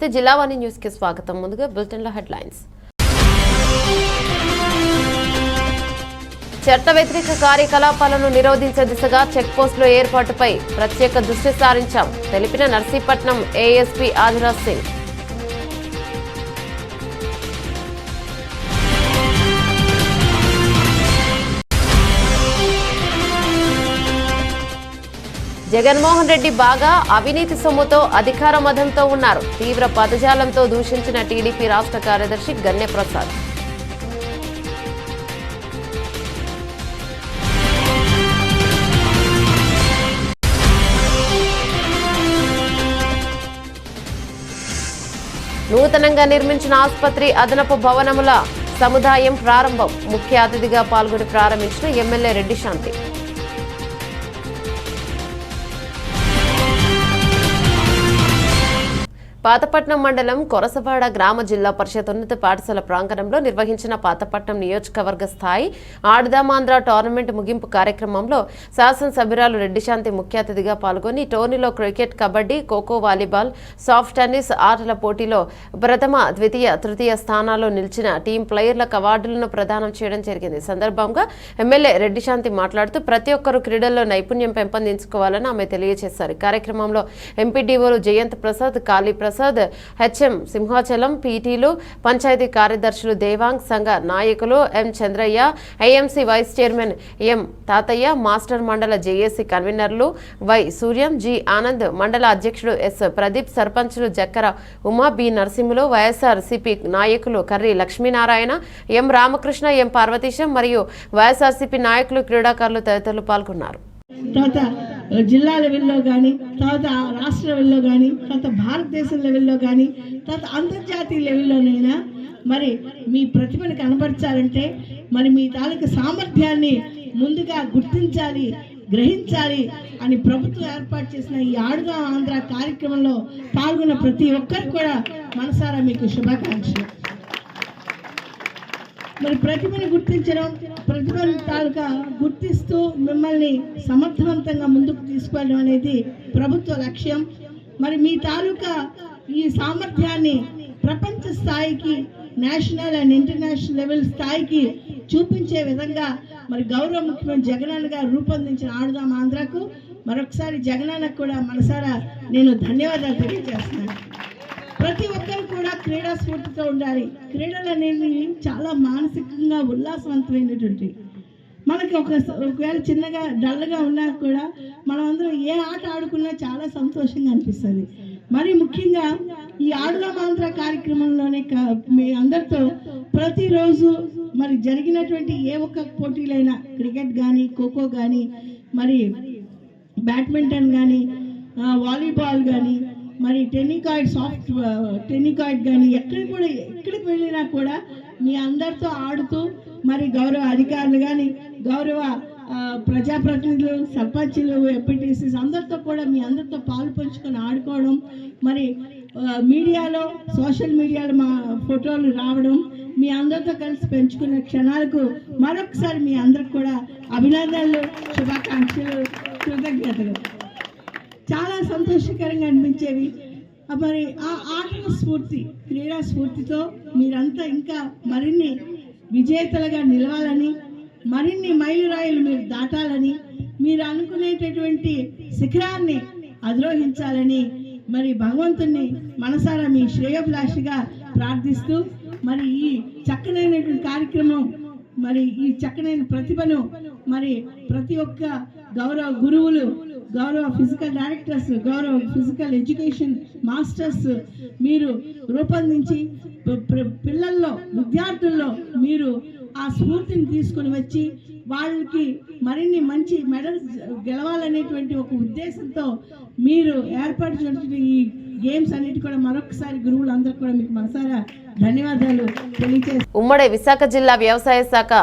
నమస్తే జిల్లావాణి న్యూస్ కి స్వాగతం. ముందుగా బులెటిన్ల హెడ్లైన్స్. చట్ట వ్యతిరేక కార్యకలాపాలను నిరోధించే దిశగా చెక్ పోస్టుల ఏర్పాటుపై ప్రత్యేక దృష్టి సారించాం తెలిపిన నర్సీపట్నం ఏఎస్పీ ఆదిరాజ్ సింగ్. జగన్మోహన్ రెడ్డి బాగా అవినీతి సొమ్ముతో అధికార మదంతో ఉన్నారు. తీవ్ర పదజాలంతో దూషించిన టీడీపీ రాష్ట్ర కార్యదర్శి గన్నె ప్రసాద్. నూతనంగా నిర్మించిన ఆసుపత్రి అదనపు భవనముల సముదాయం ప్రారంభం. ముఖ్య అతిథిగా పాల్గొని ప్రారంభించిన ఎమ్మెల్యే రెడ్డి శాంతి. పాతపట్నం మండలం కొరసవాడ గ్రామ జిల్లా పరిషత్ ఉన్నత పాఠశాల ప్రాంగణంలో నిర్వహించిన పాతపట్నం నియోజకవర్గ స్థాయి ఆడదామాంధ్ర టోర్నమెంట్ ముగింపు కార్యక్రమంలో శాసనసభ్యురాలు రెడ్డి శాంతి ముఖ్య అతిథిగా పాల్గొని టోర్నీలో cricket, kabaddi, kho kho, volleyball, soft tennis ఆటల పోటీలో ప్రథమ, ద్వితీయ, తృతీయ స్థానాల్లో నిలిచిన టీం ప్లేయర్లకు అవార్డులను ప్రదానం చేయడం జరిగింది. సందర్భంగా ఎమ్మెల్యే రెడ్డి శాంతి మాట్లాడుతూ ప్రతి ఒక్కరూ క్రీడల్లో నైపుణ్యం పెంపొందించుకోవాలని ఆమె తెలియజేశారు. కార్యక్రమంలో ఎంపీడీఓలు జయంత్ ప్రసాద్, కాళీ ప్రసాద్, హెచ్ఎం సింహాచలం, పీటీలు, పంచాయతీ కార్యదర్శులు, దేవాంగ్ సంఘ నాయకులు M Chandraiah, AMC vice chairman M Tataiah, master మండల జేఏసీ కన్వీనర్లు వై సూర్యం, జి ఆనంద్, మండల అధ్యక్షుడు ఎస్ ప్రదీప్, సర్పంచులు జక్కర ఉమా, బి నరసింహులు, వైఎస్ఆర్సీపీ నాయకులు కర్రీ లక్ష్మీనారాయణ, ఎం రామకృష్ణ, ఎం పార్వతీశం మరియు వైఎస్ఆర్సీపీ నాయకులు, క్రీడాకారులు తదితరులు పాల్గొన్నారు. జిల్లా లెవెల్లో కానీ, తర్వాత రాష్ట్ర లెవెల్లో కానీ, తర్వాత భారతదేశం లెవెల్లో కానీ, తర్వాత అంతర్జాతీయ లెవెల్లోనైనా మరి మీ ప్రతిభను కనబరచాలంటే మరి మీ తాలూకు సామర్థ్యాన్ని ముందుగా గుర్తించాలి, గ్రహించాలి అని ప్రభుత్వం ఏర్పాటు చేసిన ఈ ఆడుగా ఆంధ్ర కార్యక్రమంలో పాల్గొన్న ప్రతి ఒక్కరు కూడా మనసారా మీకు శుభాకాంక్షలు. మరి ప్రతిభను గుర్తించడం, ప్రతిభను తాలూకా గుర్తిస్తూ మిమ్మల్ని సమర్థవంతంగా ముందుకు తీసుకెళ్ళడం అనేది ప్రభుత్వ లక్ష్యం. మరి మీ తాలూకా ఈ సామర్థ్యాన్ని ప్రపంచ స్థాయికి, నేషనల్ అండ్ ఇంటర్నేషనల్ లెవెల్ స్థాయికి చూపించే విధంగా మరి గౌరవ ముఖ్యమంత్రి జగనన్న గారు రూపొందించిన ఆడుదాం ఆంధ్రకు మరొకసారి జగనన్నకు కూడా మనసారా నేను ధన్యవాదాలు తెలియజేస్తున్నాను. ప్రతి ఒక్కరు కూడా క్రీడా స్ఫూర్తితో ఉండాలి. క్రీడలు అనేవి చాలా మానసికంగా ఉల్లాసవంతమైనటువంటి, మనకి ఒకవేళ చిన్నగా డల్గా ఉన్నా కూడా మనం అందరం ఏ ఆట ఆడుకున్నా చాలా సంతోషంగా అనిపిస్తుంది. మరి ముఖ్యంగా ఈ ఆడుదాం ఆంధ్ర కార్యక్రమంలోనే మీ అందరితో ప్రతిరోజు మరి జరిగినటువంటి ఏ ఒక్క పోటీలైనా, క్రికెట్ కానీ, ఖోఖో కానీ, మరి బ్యాడ్మింటన్ కానీ, వాలీబాల్ కానీ, మరి సాఫ్ట్ టెన్నికాయిడ్ కానీ ఎక్కడికి వెళ్ళినా కూడా మీ అందరితో ఆడుతూ మరి గౌరవ అధికారులు కానీ, గౌరవ ప్రజాప్రతినిధులు, సర్పంచులు, ఎంపీటీసీస్ అందరితో కూడా మీ అందరితో పాలు పంచుకొని ఆడుకోవడం, మరి మీడియాలో, సోషల్ మీడియాలో మా ఫోటోలు రావడం, మీ అందరితో కలిసి పెంచుకునే క్షణాలకు మరొకసారి మీ అందరికి కూడా అభినందనలు, శుభాకాంక్షలు, కృతజ్ఞతలు. చాలా సంతోషకరంగా అనిపించేవి. మరి ఆ ఆటల స్ఫూర్తి, క్రీడా స్ఫూర్తితో మీరంతా ఇంకా మరిన్ని విజేతలుగా నిలవాలని, మరిన్ని మైలురాయిలు మీరు దాటాలని, మీరు అనుకునేటటువంటి శిఖరాన్ని అధిరోహించాలని మరి భగవంతుని మనసారా మీ శ్రేయోభిలాషిగా ప్రార్థిస్తూ మరి ఈ చక్కనైనటువంటి కార్యక్రమం, మరి ఈ చక్కనైన ప్రతిభను మరి ప్రతి ఒక్క గౌరవ గురువులు, గౌరవ ఫిజికల్ డైరెక్టర్స్, గౌరవ ఫిజికల్ ఎడ్యుకేషన్ మాస్టర్స్ మీరు రూపొందించి పిల్లల్లో, విద్యార్థుల్లో మీరు ఆ స్ఫూర్తిని తీసుకుని వచ్చి వాళ్ళకి మరిన్ని మంచి మెడల్స్ గెలవాలనేటువంటి ఒక ఉద్దేశంతో మీరు ఏర్పాటు చేసిన ఈ గేమ్స్ అన్నిటి కూడా మరొకసారి గురువులందరూ కూడా మీకు మనసారా ధన్యవాదాలు తెలియజేస్తారు. ఉమ్మడి విశాఖ జిల్లా వ్యవసాయ శాఖ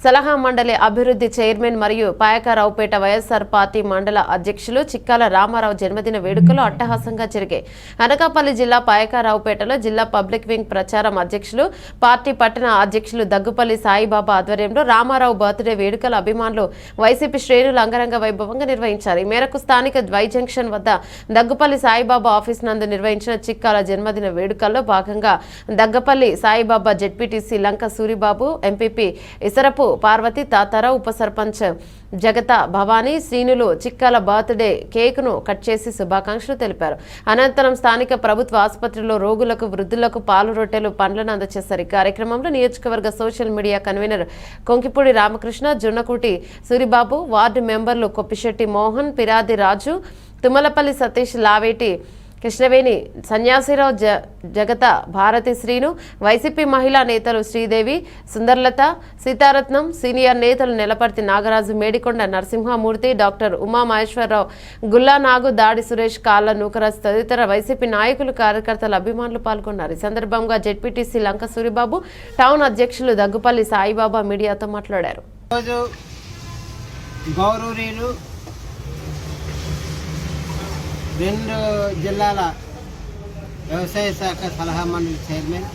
సలహా మండలి అభివృద్ధి చైర్మన్ మరియు పాయకరావుపేట వైఎస్ఆర్ పార్టీ మండల అధ్యక్షులు చిక్కాల రామారావు జన్మదిన వేడుకలు అట్టహాసంగా జరిగాయి. అనకాపల్లి జిల్లా పాయకరావుపేటలో జిల్లా పబ్లిక్ వింగ్ ప్రచారం అధ్యక్షులు పార్టీ పట్టణ అధ్యక్షులు దగ్గుపల్లి సాయిబాబా ఆధ్వర్యంలో రామారావు బర్త్డే వేడుకల అభిమానులు వైసీపీ శ్రేణులు అంగరంగ వైభవంగా నిర్వహించారు. ఈ మేరకు స్థానిక వై జంక్షన్ వద్ద దగ్గుపల్లి సాయిబాబా ఆఫీస్ నందు నిర్వహించిన చిక్కాల జన్మదిన వేడుకల్లో భాగంగా దగ్గపల్లి సాయిబాబా జెడ్పీటీసీ లంక సూరిబాబు, ఎంపీపీ ఇసరపు పార్వతి, తాతారావు, ఉప సర్పంచ్ జగత భవానీ, శ్రీనులు చిక్కాల బర్త్డే కేకును కట్ చేసి శుభాకాంక్షలు తెలిపారు. అనంతరం స్థానిక ప్రభుత్వ ఆసుపత్రిలో రోగులకు, వృద్ధులకు పాలు రొట్టెలు, పండ్లను అందజేశారు. ఈ కార్యక్రమంలో నియోజకవర్గ social media convener Konkipudi Ramakrishna, Junnakuti Suribabu, ward మెంబర్లు కొప్పిశెట్టి మోహన్, పిరాది రాజు, తుమ్మలపల్లి సతీష్, లావేటి కృష్ణవేణి, సన్యాసిరావు, జగత భారతి, శ్రీను, వైసీపీ మహిళా నేతలు శ్రీదేవి, సుందర్లత, సీతారత్నం, సీనియర్ నేతలు నెలపర్తి నాగరాజు, మేడికొండ నరసింహమూర్తి, డాక్టర్ ఉమా మహేశ్వరరావు, గుల్లా నాగు, దాడి సురేష్, కాళ్ళ నూకరాజ్ తదితర వైసీపీ నాయకులు, కార్యకర్తలు, అభిమానులు పాల్గొన్నారు. ఈ సందర్భంగా జెడ్పీటీసీ లంక సూరిబాబు, టౌన్ అధ్యక్షులు దగ్గుపల్లి సాయిబాబా మీడియాతో మాట్లాడారు. రెండు జిల్లాల వ్యవసాయ శాఖ సలహా మండలి చైర్మన్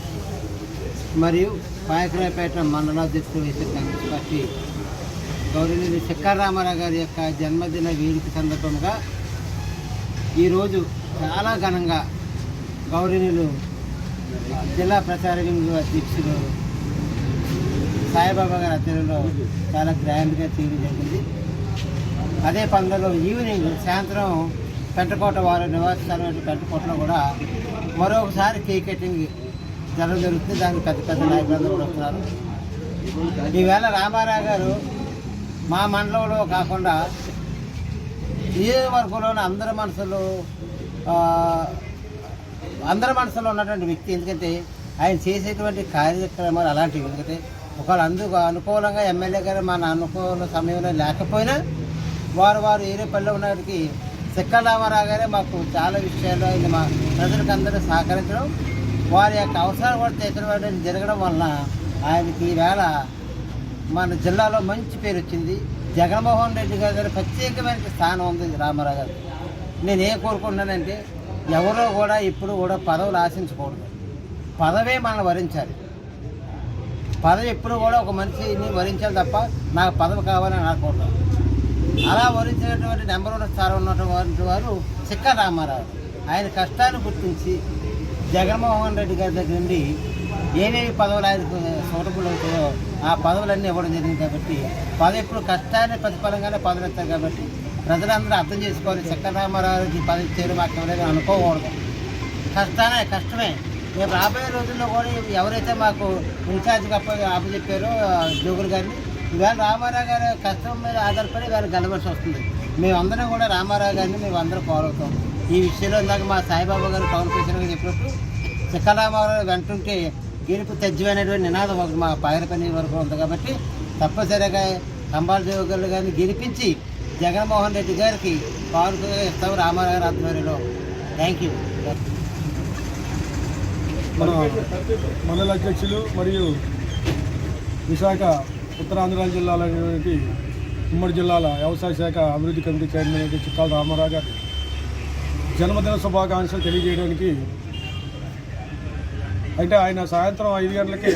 మరియు పాయకరావుపేట మండలాధ్యక్షుడు వైఎస్ఆర్ కాంగ్రెస్ పార్టీ గౌరవనీయులు చిక్కాల రామారావు గారి యొక్క జన్మదిన వేడుక సందర్భంగా ఈరోజు చాలా ఘనంగా గౌరవనీయులు జిల్లా ప్రచార వింగ్ అధ్యక్షుడు సాయిబాబా గారి ఆధ్వర్యంలో చాలా గ్రాండ్గా చేయడం జరిగింది. అదే పండుగలో ఈవినింగ్ సాయంత్రం పెంటకోట వారి నివాస స్థలం పెంటకోటలో కూడా మరొకసారి కేక్ కటింగ్ జరుగుతుంది. దానికి పెద్ద పెద్ద నాయకులందరూ కూడా వస్తున్నారు. ఈవేళ రామారావు గారు మా మండలంలో కాకుండా నియోజకవర్గంలోని అందరి మనసులో ఉన్నటువంటి వ్యక్తి. ఎందుకంటే ఆయన చేసేటువంటి కార్యక్రమాలు అలాంటివి. ఎందుకంటే ఒకవేళ అందుకు అనుకూలంగా ఎమ్మెల్యే గారు మన అనుకూల సమయంలో లేకపోయినా వారు ఏరే పల్లె ఉన్నటికి చిక్కాల రామారావు గారే మాకు చాలా విషయాల్లో ఆయన మా ప్రజలకు అందరూ సహకరించడం, వారి యొక్క అవసరాలు కూడా తీర్చడం జరగడం వలన ఆయనకి ఈవేళ మన జిల్లాలో మంచి పేరు వచ్చింది. జగన్మోహన్ రెడ్డి గారి దగ్గర ప్రత్యేకమైన స్థానం ఉంది రామారావు గారు. నేను ఏం కోరుకుంటున్నానంటే ఎవరో కూడా ఇప్పుడు కూడా పదవులు ఆశించకూడదు. పదవే మనల్ని వరించాలి. పదవి ఎప్పుడు కూడా ఒక మనిషిని వరించాలి తప్ప నాకు పదవి కావాలని అనకూడదు. అలా వరించినటువంటి నెంబర్ 1 స్థానం ఉన్నటువంటి వారు చిక్కాల రామారావు. ఆయన కష్టాన్ని గుర్తించి జగన్మోహన్ రెడ్డి గారి దగ్గర నుండి ఏవేవి పదవులు ఆయనకు సూటబుల్ అవుతాయో ఆ పదవులన్నీ ఇవ్వడం జరిగింది. కాబట్టి పదవి ఎప్పుడు కష్టాన్ని ప్రతిఫలంగానే పదవులు ఇస్తారు. కాబట్టి ప్రజలందరూ అర్థం చేసుకోవాలి. చిక్కాల రామారావుకి పదవి చేయడం మాకు ఎవరైనా అనుకోకూడదు. కష్టమే. రేపు రాబోయే రోజుల్లో కూడా ఎవరైతే మాకు ఇన్ఛార్జ్గా అప్పచెప్పారో జోగులు గారిని, ఇవాళ రామారావు గారి కష్టం మీద ఆధారపడి వాళ్ళు గెలవలసి వస్తుంది. మేమందరం కూడా రామారావు గారిని మేమందరం కోరుతాం. ఈ విషయంలో ఇందాక మా సాయిబాబా గారు టౌన్ ప్రెసిడెంట్గా చెప్పినప్పుడు చిక్కాల రామారావు వెంటుంటే గెలుపు తజ్జమైనటువంటి నినాదం ఒకటి మా పాయరపల్లి వరకు ఉంది. కాబట్టి తప్పనిసరిగా కంబాల జోగులు గారిని గెలిపించి జగన్మోహన్ రెడ్డి గారికి పాలు ఇస్తాం రామారావు గారి ఆధ్వర్యంలో. Thank you. మన మండల అధ్యక్షులు మరియు విశాఖ ఉత్తరాంధ్ర జిల్లాలైనటువంటి ఉమ్మడి జిల్లాల వ్యవసాయ శాఖ అభివృద్ధి కమిటీ చైర్మన్ అయితే చిక్కాల రామారావు గారి జన్మదిన శుభాకాంక్షలు తెలియజేయడానికి అంటే ఆయన సాయంత్రం 5 గంటలకే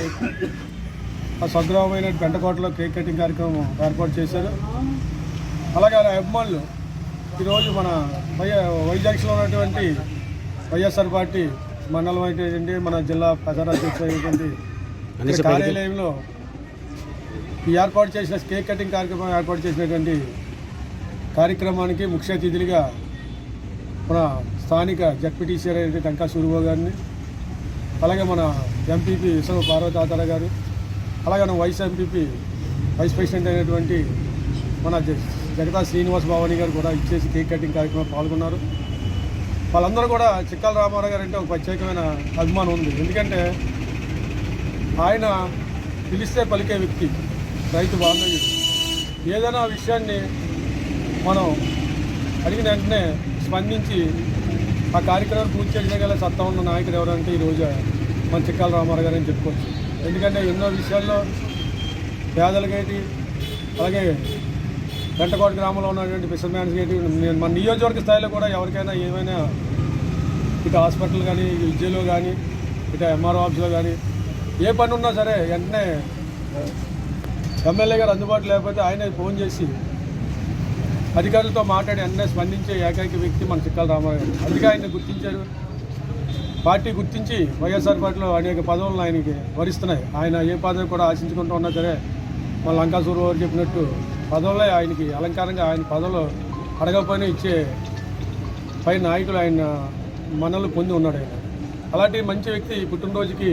ఆ స్వగ్రామమైన పెంటకోటలో కేక్ కటింగ్ కార్యక్రమం ఏర్పాటు చేశారు. అలాగే ఆయన అభిమానులు ఈరోజు మన వైజాగ్లో ఉన్నటువంటి వైఎస్ఆర్ పార్టీ మండలం అయితే మన జిల్లా ప్రచార అధ్యక్షుడు అయినటువంటి కార్యాలయంలో ఈ ఏర్పాటు చేసిన కేక్ కటింగ్ కార్యక్రమం ఏర్పాటు చేసినటువంటి కార్యక్రమానికి ముఖ్య అతిథులుగా మన స్థానిక జెడ్పీటీసీ అయినటువంటి లంక సూరిబాబు గారిని, అలాగే మన ఎంపీపీ ఇసరపు పార్వతి తాతారావు గారు, అలాగే మన వైస్ ప్రెసిడెంట్ అయినటువంటి మన జగతా శ్రీనివాస్ భవానీ గారు కూడా ఇచ్చేసి కేక్ కటింగ్ కార్యక్రమం పాల్గొన్నారు. వాళ్ళందరూ కూడా చిక్కాల రామారావు గారు అంటే ఒక ప్రత్యేకమైన అభిమానం ఉంది. ఎందుకంటే ఆయన పిలిస్తే పలికే వ్యక్తి, రైతు బాంధవ్యుడు. ఏదైనా విషయాన్ని మనం అడిగిన వెంటనే స్పందించి ఆ కార్యక్రమం పూర్తి చేయగల సత్తా ఉన్న నాయకుడు ఎవరంటే ఈరోజు మన చిక్కాల రామారావు గారు అని చెప్పుకోవచ్చు. ఎందుకంటే ఎన్నో విషయాల్లో పేదలకేటి, అలాగే గంటకోట గ్రామంలో ఉన్నటువంటి ఫిషర్మ్యాన్స్ గేటి, మన నియోజకవర్గ స్థాయిలో కూడా ఎవరికైనా ఏమైనా ఇటు హాస్పిటల్ కానీ, విద్యలో కానీ, ఇటు ఎంఆర్ఓ ఆఫీస్లో కానీ ఏ పని ఉన్నా సరే వెంటనే ఎమ్మెల్యే గారు అందుబాటులో లేకపోతే ఆయనే ఫోన్ చేసి అధికారులతో మాట్లాడి వెంటనే స్పందించే ఏకైక వ్యక్తి మన చిక్కల రామారావు గారు. అందుకే ఆయన్ని గుర్తించారు. పార్టీ గుర్తించి వైఎస్ఆర్ పార్టీలో అనేక పదవులను ఆయనకి వరిస్తున్నాయి. ఆయన ఏ పదవి కూడా ఆశించుకుంటూ ఉన్నా సరే మన లంకాసూరు వారు చెప్పినట్టు పదవులే ఆయనకి అలంకారంగా ఆయన పదవులు అడగకపోయినా ఇచ్చే పై నాయకులు ఆయన మనల్ని పొంది ఉన్నాడు. ఆయన అలాంటి మంచి వ్యక్తి పుట్టినరోజుకి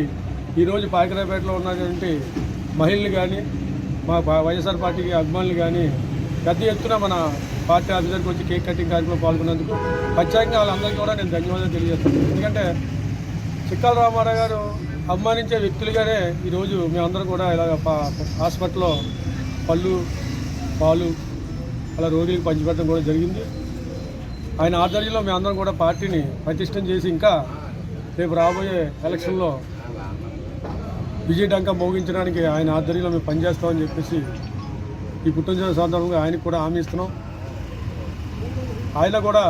ఈరోజు పాకిరాపేటలో ఉన్నటువంటి మహిళలు కానీ, మా వైఎస్ఆర్ పార్టీకి అభిమానులు కానీ పెద్ద ఎత్తున మన పార్టీ ఆఫీసర్కి వచ్చి కేక్ కటింగ్ కార్యక్రమంలో పాల్గొన్నందుకు ప్రత్యేకంగా వాళ్ళందరికీ కూడా నేను ధన్యవాదాలు తెలియజేస్తాను. ఎందుకంటే చిక్కల రామారావు గారు అభిమానించే వ్యక్తులుగానే ఈరోజు మేమందరం కూడా ఇలా హాస్పిటల్లో పళ్ళు, పాలు అలా రోగికి పంచిపెట్టడం కూడా జరిగింది. ఆయన ఆధ్వర్యంలో మేమందరం కూడా పార్టీని ప్రతిష్టం చేసి ఇంకా రేపు రాబోయే ఎలక్షన్లో విజయడంకా మోగించడానికి ఆయన ఆధ్వర్యంలో మేము పనిచేస్తామని చెప్పేసి ఈ పుట్టినరోజు సందర్భంగా ఆయనకు కూడా హామీ ఇస్తున్నాం. ఆయన కూడా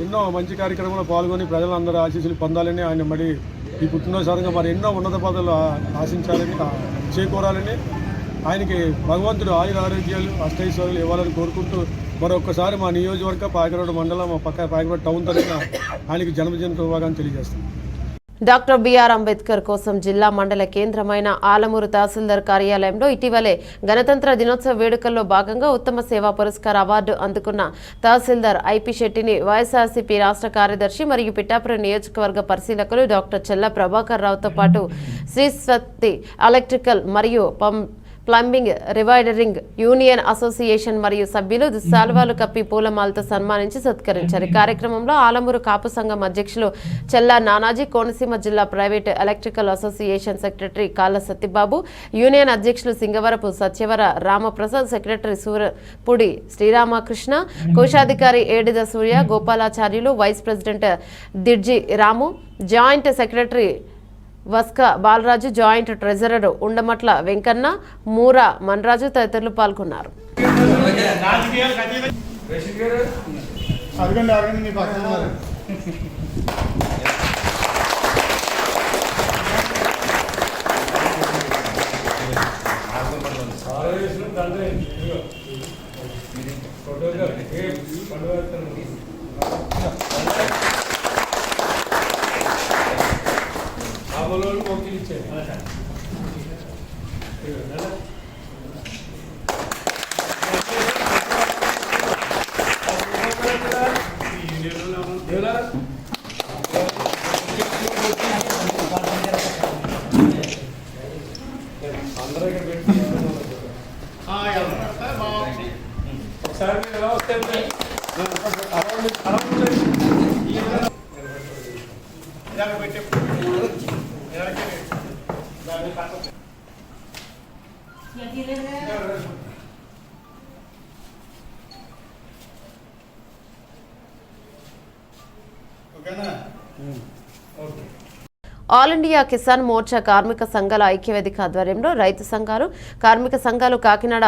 ఎన్నో మంచి కార్యక్రమంలో పాల్గొని ప్రజలందరూ ఆశీస్సులు పొందాలని, ఆయన మరి ఈ పుట్టినరోజు సందర్భంగా మరి ఎన్నో ఉన్నత పదవులు ఆశించాలని, చేకూరాలని, ఆయనకి భగవంతుడు ఆయుర ఆరోగ్యాలు అష్టైశ్వర్యాలు ఇవ్వాలని కోరుకుంటూ మరొకసారి మా నియోజకవర్గ పాకిరోడ్ మండలం, మా పక్క పాకిరోడ్ టౌన్ తరఫున ఆయనకి జన్మదిన శుభాకాంక్షలు తెలియజేస్తాం. డాక్టర్ బిఆర్ అంబేద్కర్ కోసం జిల్లా మండల కేంద్రమైన ఆలమూరు తహసీల్దార్ కార్యాలయంలో ఇటీవలే గణతంత్ర దినోత్సవ వేడుకల్లో భాగంగా ఉత్తమ సేవా పురస్కార అవార్డు అందుకున్న తహసీల్దార్ ఐపీ శెట్టిని వైఎస్ఆర్సీపీ రాష్ట్ర కార్యదర్శి మరియు పిఠాపురం నియోజకవర్గ పరిశీలకులు డాక్టర్ చెల్ల ప్రభాకర్ రావుతో పాటు శ్రీస్వతి ఎలక్ట్రికల్ మరియు ప్లంబింగ్ రివైడరింగ్ యూనియన్ అసోసియేషన్ మరియు సభ్యులు శాల్వాలు కప్పి పూలమాలతో సన్మానించి సత్కరించారు. ఈ కార్యక్రమంలో ఆలమూరు కాపు సంఘం అధ్యక్షులు చెల్లా నానాజీ, కోనసీమ జిల్లా ప్రైవేట్ ఎలక్ట్రికల్ అసోసియేషన్ సెక్రటరీ కాళ్ళ సత్యబాబు, యూనియన్ అధ్యక్షులు సింగవరపు సత్యవర రామప్రసాద్, సెక్రటరీ సూరపుడి శ్రీరామకృష్ణ, కోశాధికారి Edida Surya, Gopalacharyulu, vice president Didji Ramu, joint secretary Vaska Balaraju, joint treasurer Undamatla Venkanna, Moora Manraju తదితరులు పాల్గొన్నారు. ఆల్ ఇండియా కిసాన్ మోర్చా కార్మిక సంఘాల ఐక్యవేదిక ఆధ్వర్యంలో రైతు సంఘాలు, కార్మిక సంఘాలు కాకినాడ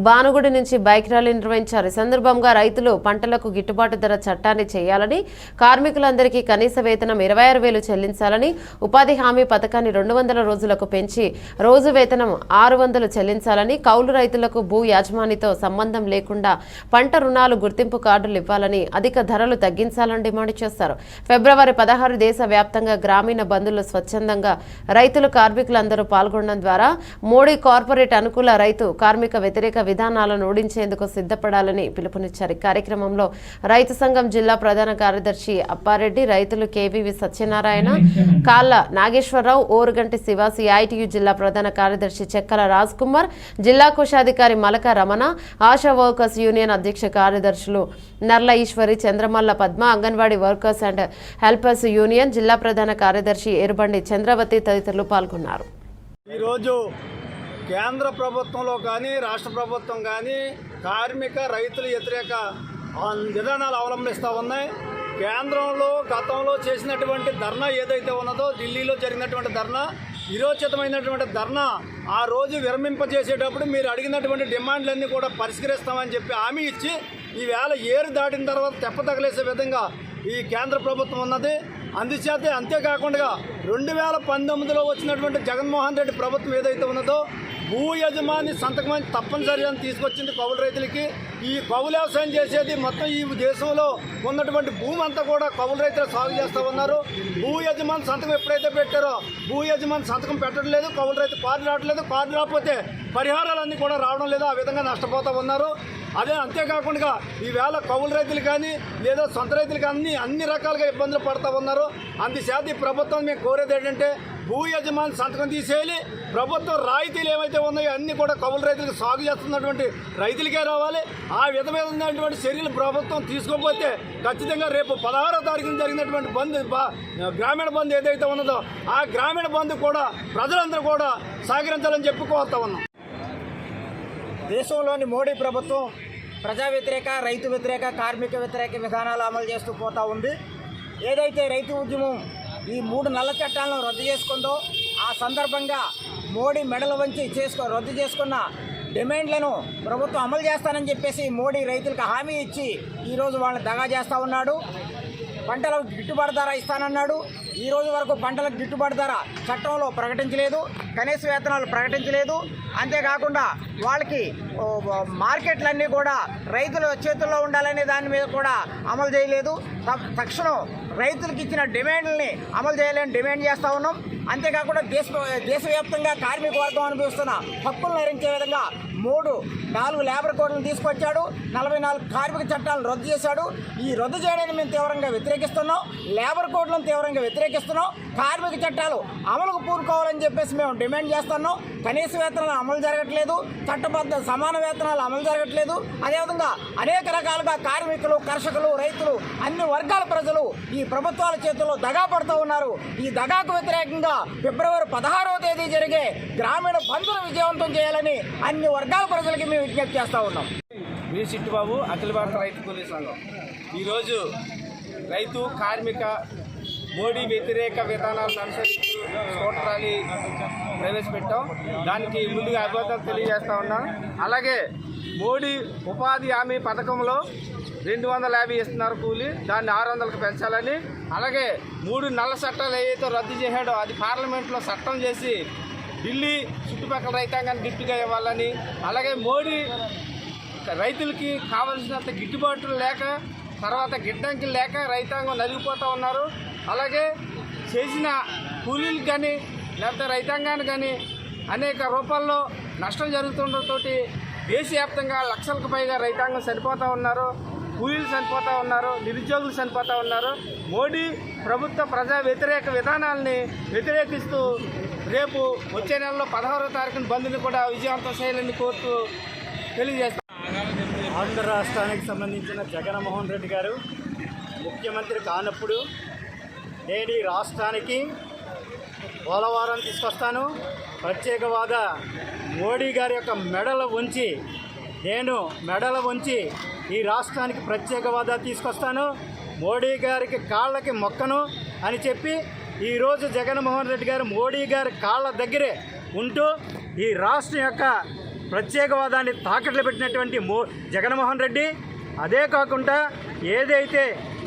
బానుగుడి నుంచి బైక్ ర్యాలీ నిర్వహించారు. ఈ సందర్భంగా రైతులు పంటలకు గిట్టుబాటు ధర చట్టాన్ని చేయాలని, కార్మికులందరికీ కనీస వేతనం 26,000 చెల్లించాలని, ఉపాధి హామీ పథకాన్ని 200 రోజులకు పెంచి రోజు వేతనం 600 చెల్లించాలని, కౌలు రైతులకు భూ యాజమానితో సంబంధం లేకుండా పంట రుణాలు గుర్తింపు కార్డులు ఇవ్వాలని, అధిక ధరలు తగ్గించాలని డిమాండ్ చేశారు. ఫిబ్రవరి 16 దేశ వ్యాప్తంగా గ్రామీణ బంధువులు స్వచ్ఛందంగా రైతులు, కార్మికులందరూ పాల్గొనడం ద్వారా మోడీ కార్పొరేట్ అనుకూల రైతు కార్మిక వ్యతిరేక విధానాలను ఓడించేందుకు సిద్ధపడాలని పిలుపునిచ్చారు. ఈ కార్యక్రమంలో రైతు సంఘం జిల్లా ప్రధాన కార్యదర్శి అప్పారెడ్డి, రైతులు కేవీవి సత్యనారాయణ, కాళ్ళ నాగేశ్వరరావు, ఓరుగంటి శివ, సిఐటియు జిల్లా ప్రధాన కార్యదర్శి చెక్కల రాజ్ కుమార్, జిల్లా కోశాధికారి మలక రమణ, ఆశా వర్కర్స్ యూనియన్ అధ్యక్ష కార్యదర్శులు Narla Eshwari, Chandramalla Padma, anganwadi workers and helpers union జిల్లా ప్రధాన కార్యదర్శి ఎరుబండి చంద్రవతి తదితరులు పాల్గొన్నారు. ఈరోజు కేంద్ర ప్రభుత్వంలో కానీ రాష్ట్ర ప్రభుత్వం కానీ కార్మిక రైతుల వ్యతిరేక విధానాలు అవలంబిస్తూ ఉన్నాయి. కేంద్రంలో గతంలో చేసినటువంటి ధర్నా ఏదైతే ఉన్నదో, ఢిల్లీలో జరిగినటువంటి ధర్నా, విరోచితమైనటువంటి ధర్నా ఆ రోజు విరమింపజేసేటప్పుడు మీరు అడిగినటువంటి డిమాండ్లన్నీ కూడా పరిష్కరిస్తామని చెప్పి హామీ ఇచ్చి ఈవేళ ఏరు దాటిన తర్వాత తెప్ప తగిలేసే విధంగా ఈ కేంద్ర ప్రభుత్వం ఉన్నది. అందుచేత అంతేకాకుండా 2019లో వచ్చినటువంటి జగన్మోహన్ రెడ్డి ప్రభుత్వం ఏదైతే ఉన్నదో భూ యజమాని సంతకం తప్పనిసరిగా తీసుకొచ్చింది కౌలు రైతులకి. ఈ కౌలు వ్యవసాయం చేసేది మొత్తం ఈ దేశంలో ఉన్నటువంటి భూమి అంతా కూడా కౌలు రైతులు సాగు చేస్తూ ఉన్నారు. భూ యజమాని సంతకం ఎప్పుడైతే పెట్టారో భూ యజమాని సంతకం పెట్టడం లేదు, కౌలు రైతు కార్డు రావట్లేదు, కార్డు రాకపోతే పరిహారాలన్నీ కూడా రావడం లేదు, ఆ విధంగా నష్టపోతూ ఉన్నారు. అదే అంతేకాకుండా ఈవేళ కౌలు రైతులు కానీ లేదా సొంత రైతులు కానీ అన్ని రకాలుగా ఇబ్బందులు పడుతూ ఉన్నారు. అందుచేత ఈ ప్రభుత్వం మేము కోరేది ఏంటంటే భూ యజమాని సంతకం తీసేయాలి. ప్రభుత్వం రాయితీలు ఏవైతే ఉన్నాయో అన్నీ కూడా కౌలు రైతులకు సాగు చేస్తున్నటువంటి రైతులకే రావాలి. ఆ విధమైనటువంటి చర్యలు ప్రభుత్వం తీసుకోకపోతే ఖచ్చితంగా రేపు 16వ తారీఖున జరిగినటువంటి బంద్ గ్రామీణ బంద్ ఏదైతే ఉన్నదో ఆ గ్రామీణ బంద్ కూడా ప్రజలందరూ కూడా సహకరించాలని చెప్పి కోరుతా ఉన్నాం. దేశంలోని మోడీ ప్రభుత్వం ప్రజా వ్యతిరేక, రైతు వ్యతిరేక, కార్మిక వ్యతిరేక విధానాలు అమలు చేస్తూ పోతూ ఉంది. ఏదైతే రైతు ఉద్యమం ఈ 3 నల్ల చట్టాలను రద్దు చేసుకుందో ఆ సందర్భంగా మోడీ మెడలు వంచి రద్దు చేసుకున్న డిమాండ్లను ప్రభుత్వం అమలు చేస్తానని చెప్పేసి మోడీ రైతులకు హామీ ఇచ్చి ఈరోజు వాళ్ళని దగా చేస్తూ ఉన్నాడు. పంటలకు గిట్టుబాటు ధర ఇస్తానన్నాడు. ఈ రోజు వరకు పంటలకు గిట్టుబాటు ధర చట్టంలో ప్రకటించలేదు, కనీస వేతనాలు ప్రకటించలేదు. అంతేకాకుండా వాళ్ళకి మార్కెట్లన్నీ కూడా రైతుల చేతుల్లో ఉండాలనే దాని మీద కూడా అమలు చేయలేదు. తక్షణం రైతులకు ఇచ్చిన డిమాండ్లని అమలు చేయాలని డిమాండ్ చేస్తూ ఉన్నాం. అంతేకాకుండా దేశవ్యాప్తంగా కార్మిక వర్గం అనుభవిస్తున్న హక్కులను హరించే విధంగా 4 లేబర్ కోడ్లను తీసుకొచ్చాడు. 44 కార్మిక చట్టాలను రద్దు చేశాడు. ఈ రద్దు చేయడాన్ని మేము తీవ్రంగా వ్యతిరేకిస్తున్నాం. లేబర్ కోడ్లను తీవ్రంగా వ్యతిరేకిస్తున్నాం. కార్మిక చట్టాలు అమలుకు పూనుకోవాలని చెప్పేసి మేము డిమాండ్ చేస్తున్నాం. కనీస వేతనాలు అమలు జరగట్లేదు, చట్టబద్ధ సమాన వేతనాలు అమలు జరగట్లేదు. అదేవిధంగా అనేక రకాలుగా కార్మికులు, కర్షకులు, రైతులు, అన్ని వర్గాల ప్రజలు ఈ ప్రభుత్వాల చేతుల్లో దగా పడుతూ ఉన్నారు. ఈ దగాకు వ్యతిరేకంగా ఫిబ్రవరి 16వ తేదీ జరిగే గ్రామీణ బంద్ను విజయవంతం చేయాలని అన్ని వర్గాల ప్రజలకి మేము విజ్ఞప్తి చేస్తూ ఉన్నాం. వి చిట్టుబాబు, అఖిల భారత రైతు కూలీ సంఘం. ఈరోజు రైతు, కార్మిక, మోడీ వ్యతిరేక విధానాలను అనుసరిస్తూ స్కూటర్ ర్యాలీ ప్రవేశపెట్టాం. దానికి ముందుగా అభినందనలు తెలియజేస్తా ఉన్నాం. అలాగే మోడీ ఉపాధి హామీ పథకంలో 250 ఇస్తున్నారు కూలీ, దాన్ని 600కు పెంచాలని, అలాగే 3 నల్ల చట్టాలు ఏవైతే రద్దు చేశాడో అది పార్లమెంట్లో చట్టం చేసి ఢిల్లీ చుట్టుపక్కల రైతాంగాన్ని గిట్టుగా ఇవ్వాలని, అలాగే మోడీ రైతులకి కావలసినంత గిట్టుబాట్లు లేక తర్వాత గిడ్డంకి లేక రైతాంగం నలిగిపోతూ ఉన్నారు. అలాగే చేసిన కూలీలకు కానీ లేకపోతే రైతాంగానికి కానీ అనేక రూపాల్లో నష్టం జరుగుతుండటంతో దేశవ్యాప్తంగా లక్షలకు పైగా రైతాంగం చనిపోతూ ఉన్నారు, కూలీలు చనిపోతూ ఉన్నారు, నిరుద్యోగులు చనిపోతూ ఉన్నారు. మోడీ ప్రభుత్వ ప్రజా వ్యతిరేక విధానాలని వ్యతిరేకిస్తూ రేపు వచ్చే నెలలో 16వ తారీఖున బంద్ని కూడా విజయవంతం చేయాలని కోరుతూ తెలియజేస్తాం. ఆంధ్ర రాష్ట్రానికి సంబంధించిన జగన్మోహన్ రెడ్డి గారు ముఖ్యమంత్రి కానప్పుడు నేను ఈ రాష్ట్రానికి పోలవరం తీసుకొస్తాను, ప్రత్యేక హోదా మోడీ గారి యొక్క మెడలు వంచి ఈ రాష్ట్రానికి ప్రత్యేక హోదా తీసుకొస్తాను, మోడీ గారికి కాళ్ళకి మొక్కను అని చెప్పి ఈరోజు జగన్మోహన్ రెడ్డి గారు మోడీ గారి కాళ్ళ దగ్గరే ఉంటూ ఈ రాష్ట్రం యొక్క ప్రత్యేక హోదాన్ని తాకట్లు పెట్టినటువంటి జగన్మోహన్ రెడ్డి. అదే కాకుండా ఏదైతే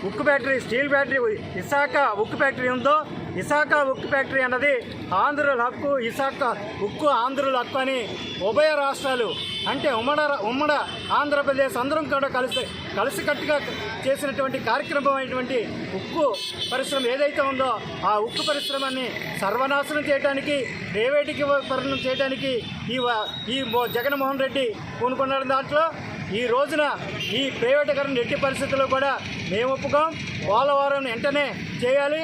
ఉక్కు ఫ్యాక్టరీ, స్టీల్ ఫ్యాక్టరీ, విశాఖ ఉక్కు ఫ్యాక్టరీ ఉందో, విశాఖ ఉక్కు ఫ్యాక్టరీ అన్నది ఆంధ్రుల హక్కు, విశాఖ ఉక్కు ఆంధ్రుల హక్కు అని ఉభయ రాష్ట్రాలు అంటే ఉమ్మడ ఆంధ్రప్రదేశ్ అందరం కూడా కలిసికట్టుగా చేసినటువంటి కార్యక్రమం అయినటువంటి ఉక్కు పరిశ్రమ ఏదైతే ఉందో ఆ ఉక్కు పరిశ్రమని సర్వనాశనం చేయడానికి, ప్రైవేటీకరణ చేయడానికి ఈ జగన్మోహన్ రెడ్డి పూనుకున్న దాంట్లో ఈ రోజున ఈ ప్రైవేటీకరణ ఎట్టి పరిస్థితుల్లో కూడా మేము ఒప్పుకోం. పోలవరం వెంటనే చేయాలి.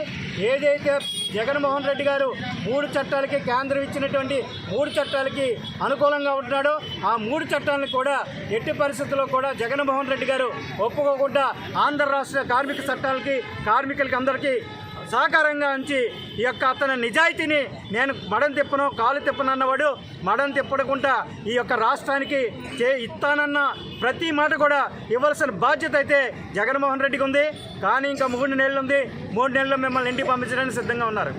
ఏదైతే జగన్మోహన్ రెడ్డి గారు 3 చట్టాలకి కేంద్రం ఇచ్చినటువంటి 3 చట్టాలకి అనుకూలంగా ఉంటున్నాడో ఆ 3 చట్టాలను కూడా ఎట్టి పరిస్థితుల్లో కూడా జగన్మోహన్ రెడ్డి గారు ఒప్పుకోకుండా ఆంధ్ర రాష్ట్ర కార్మిక చట్టాలకి, కార్మికులకి అందరికీ సహకారంగా ఉంచి ఈ యొక్క అతని నిజాయితీని నేను మడం తిప్పను, కాలు తిప్పను అన్నవాడు మడం తిప్పడకుండా ఈ యొక్క రాష్ట్రానికి ఇస్తానన్న ప్రతి మాట కూడా ఇవ్వాల్సిన బాధ్యత అయితే జగన్మోహన్ రెడ్డికి ఉంది. కానీ ఇంకా 3 నెలలు ఉంది. 3 నెలల్లో మిమ్మల్ని ఇంటికి పంపించడానికి సిద్ధంగా ఉన్నారు.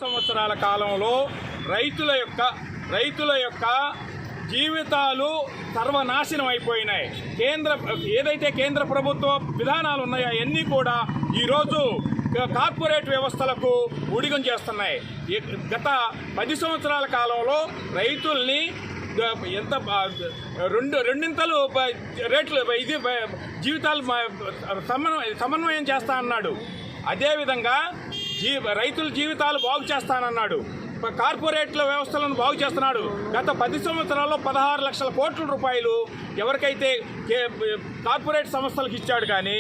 సంవత్సరాల కాలంలో రైతుల యొక్క జీవితాలు సర్వనాశనం అయిపోయినాయి. ఏదైతే కేంద్ర ప్రభుత్వ విధానాలు ఉన్నాయో అవన్నీ కూడా ఈరోజు కార్పొరేట్ వ్యవస్థలకు ఊడిగం చేస్తున్నాయి. గత 10 సంవత్సరాల కాలంలో రైతుల్ని ఎంత రెండింతలు రేట్లు జీవితాలు సమన్వయం చేస్తా అన్నాడు. అదేవిధంగా రైతుల జీవితాలు బాగు చేస్తానన్నాడు. కార్పొరేట్ల వ్యవస్థలను బాగు చేస్తున్నాడు. గత 10 సంవత్సరాల్లో 16 లక్షల కోట్ల రూపాయలు ఎవరికైతే కార్పొరేట్ సంస్థలకు ఇచ్చాడు, కానీ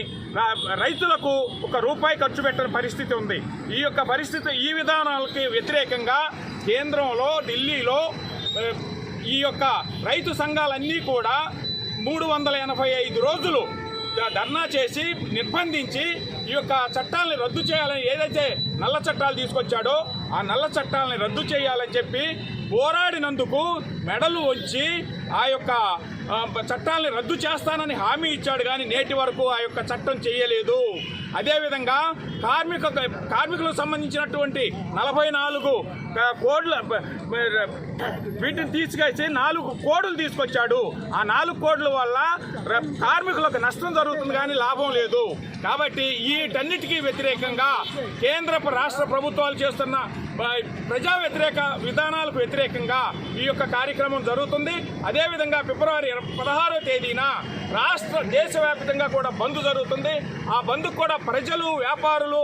రైతులకు ₹1 ఖర్చు పెట్టని పరిస్థితి ఉంది. ఈ యొక్క పరిస్థితి, ఈ విధానాలకి వ్యతిరేకంగా కేంద్రంలో, ఢిల్లీలో ఈ యొక్క రైతు సంఘాలన్నీ కూడా 385 రోజులు ధర్నా చేసి నిర్బంధించి ఈ యొక్క చట్టాలని రద్దు చేయాలని, ఏదైతే నల్ల చట్టాలు తీసుకొచ్చాడో ఆ నల్ల చట్టాలని రద్దు చేయాలని చెప్పి పోరాడినందుకు మెడలు వంచి ఆ యొక్క చట్టాలని రద్దు చేస్తానని హామీ ఇచ్చాడు, కానీ నేటి వరకు ఆ యొక్క చట్టం చేయలేదు. అదేవిధంగా కార్మికులకు సంబంధించినటువంటి 44 కోడ్ల వీటిని తీసుకొచ్చి 4 కోడ్లు తీసుకొచ్చాడు. ఆ 4 కోడ్ల వల్ల కార్మికులకు నష్టం జరుగుతుంది, కానీ లాభం లేదు. కాబట్టి వీటన్నిటికీ వ్యతిరేకంగా రాష్ట్ర ప్రభుత్వాలు చేస్తున్న ప్రజా వ్యతిరేక విధానాలకు వ్యతిరేకంగా ఈ యొక్క కార్యక్రమం జరుగుతుంది. అదేవిధంగా ఫిబ్రవరి 16వ తేదీన దేశవ్యాప్తంగా కూడా బంద్ జరుగుతుంది. ఆ బంద్కు కూడా ప్రజలు, వ్యాపారులు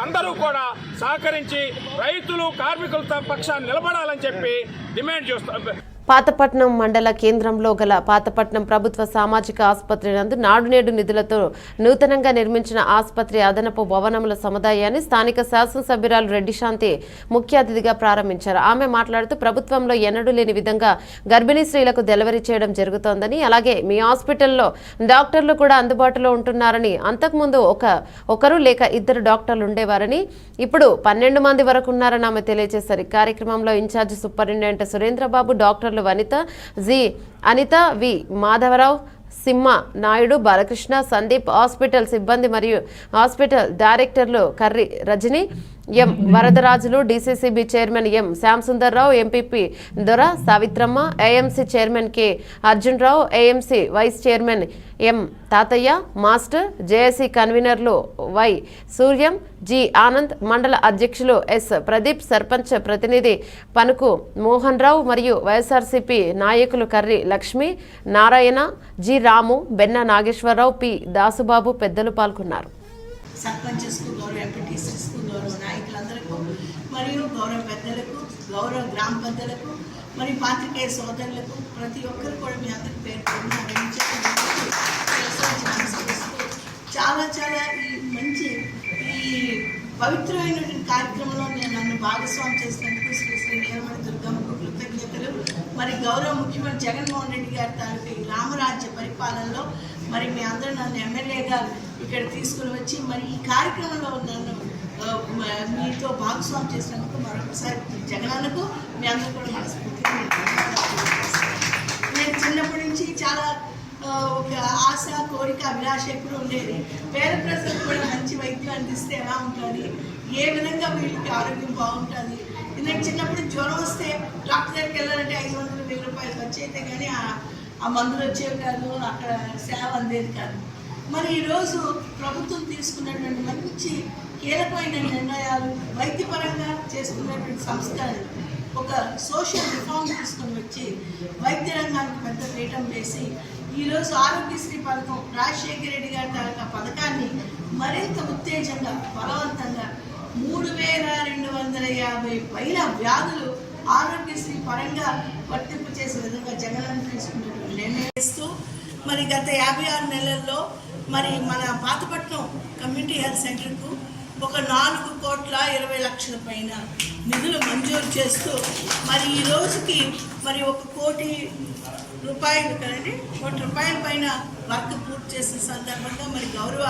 అందరూ కూడా సహకరించి రైతులు, కార్మికుల పక్షాన్ని నిలబడాలని చెప్పి డిమాండ్ చేస్తారు. పాతపట్నం మండల కేంద్రంలో గల పాతపట్నం ప్రభుత్వ సామాజిక ఆసుపత్రి నందు నాడు నేడు నిధులతో నూతనంగా నిర్మించిన ఆసుపత్రి అదనపు భవనముల సముదాయాన్ని స్థానిక శాసనసభ్యురాలు రెడ్డి శాంతి ముఖ్య అతిథిగా ప్రారంభించారు. ఆమె మాట్లాడుతూ ప్రభుత్వంలో ఎన్నడూ లేని విధంగా గర్భిణీ స్త్రీలకు డెలివరీ చేయడం జరుగుతోందని, అలాగే మీ హాస్పిటల్లో డాక్టర్లు కూడా అందుబాటులో ఉంటున్నారని, అంతకుముందు ఒకరు లేక 2 డాక్టర్లు ఉండేవారని, ఇప్పుడు 12 మంది వరకు ఉన్నారని ఆమె తెలియజేశారు. ఈ కార్యక్రమంలో ఇన్ఛార్జ్ సూపరింటెండెంట్ సురేంద్రబాబు, డాక్టర్లు Vanitha, G Anitha, V Madhavarao, Simha Naidu, Balakrishna, Sandeep, hospital సిబ్బంది మరియు హాస్పిటల్ డైరెక్టర్లు Karri Rajani, M Varadarajulu, DCCB chairman M Shyamsundarrao, MPP Dora Savitramma, AMC chairman K Arjunrao, AMC vice chairman M Tataiah, master, JAC కన్వీనర్లు వై సూర్యం, జి ఆనంద్, మండల అధ్యక్షులు ఎస్ ప్రదీప్, సర్పంచ్ ప్రతినిధి పనుకు మోహన్ రావు మరియు వైఎస్ఆర్సీపీ నాయకులు కర్రి లక్ష్మి నారాయణ, జి రాము, బెన్న నాగేశ్వరరావు, పి దాసుబాబు పెద్దలు పాల్గొన్నారు. సర్పంచెస్కు, గౌరవ ఎంపీటీసీస్కు, గౌరవ నాయకులందరికీ మరియు గౌరవ పెద్దలకు, గౌరవ గ్రామ పెద్దలకు, మరి పాత్రికేయ సోదరులకు, ప్రతి ఒక్కరు కూడా మీ అందరికి పేరు చాలా ఈ మంచి ఈ పవిత్రమైనటువంటి కార్యక్రమంలో నేను నన్ను భాగస్వామి చేసినందుకు శ్రీ నీలమణి దుర్గమ్మకు కృతజ్ఞతలు. మరి గౌరవ ముఖ్యమంత్రి జగన్మోహన్ రెడ్డి గారి తాలూకు గ్రామరాజ్య పరిపాలనలో మరి మీ అందరూ నన్ను ఎమ్మెల్యేగా ఇక్కడ తీసుకుని వచ్చి మరి ఈ కార్యక్రమంలో నన్ను మీతో భాగస్వామి చేసినందుకు మరొకసారి జగనన్నకు మీ అందరూ కూడా మనస్ఫూర్తిగా నేను చిన్నప్పటి నుంచి చాలా ఒక ఆశ, కోరిక, అభిలాష ఎప్పుడు ఉండేది. పేద ప్రజలకు కూడా మంచి వైద్యం అందిస్తే ఎలా ఉంటుంది, ఏ విధంగా వీళ్ళకి ఆరోగ్యం బాగుంటుంది. నేను చిన్నప్పుడు జ్వరం వస్తే డాక్టర్ దగ్గరికి వెళ్ళాలంటే 500-1000 రూపాయలు ఖర్చు అయితే కానీ ఆ మందులు వచ్చేవి కాదు, అక్కడ సేవ అందేది కాదు. మరి ఈరోజు ప్రభుత్వం తీసుకున్నటువంటి మంచి కీలకమైన నిర్ణయాలు, వైద్యపరంగా చేసుకున్నటువంటి సంస్కరణలు, ఒక సోషల్ రిఫార్మ్ తీసుకొని వచ్చి వైద్య రంగానికి పెద్ద పీఠం వేసి ఈరోజు ఆరోగ్యశ్రీ పథకం, రాజశేఖర రెడ్డి గారి తాలూకా పథకాన్ని మరింత ఉత్తేజంగా, బలవంతంగా 3250 పైన వ్యాధులు ఆరోగ్యశ్రీ పరంగా వర్తింపు చేసే విధంగా జగనన్న తీసుకున్నటువంటి నిర్ణయం చేస్తూ మరి గత 56 నెలల్లో మరి మన పాతపట్నం కమ్యూనిటీ హెల్త్ సెంటర్కు ఒక 4,20,00,000 పైన నిధులు మంజూరు చేస్తూ మరి ఈ రోజుకి మరి 1 కోటి రూపాయలు కదండి, 1 కోటి రూపాయల పైన వర్క్ పూర్తి చేసిన సందర్భంగా మరి గౌరవ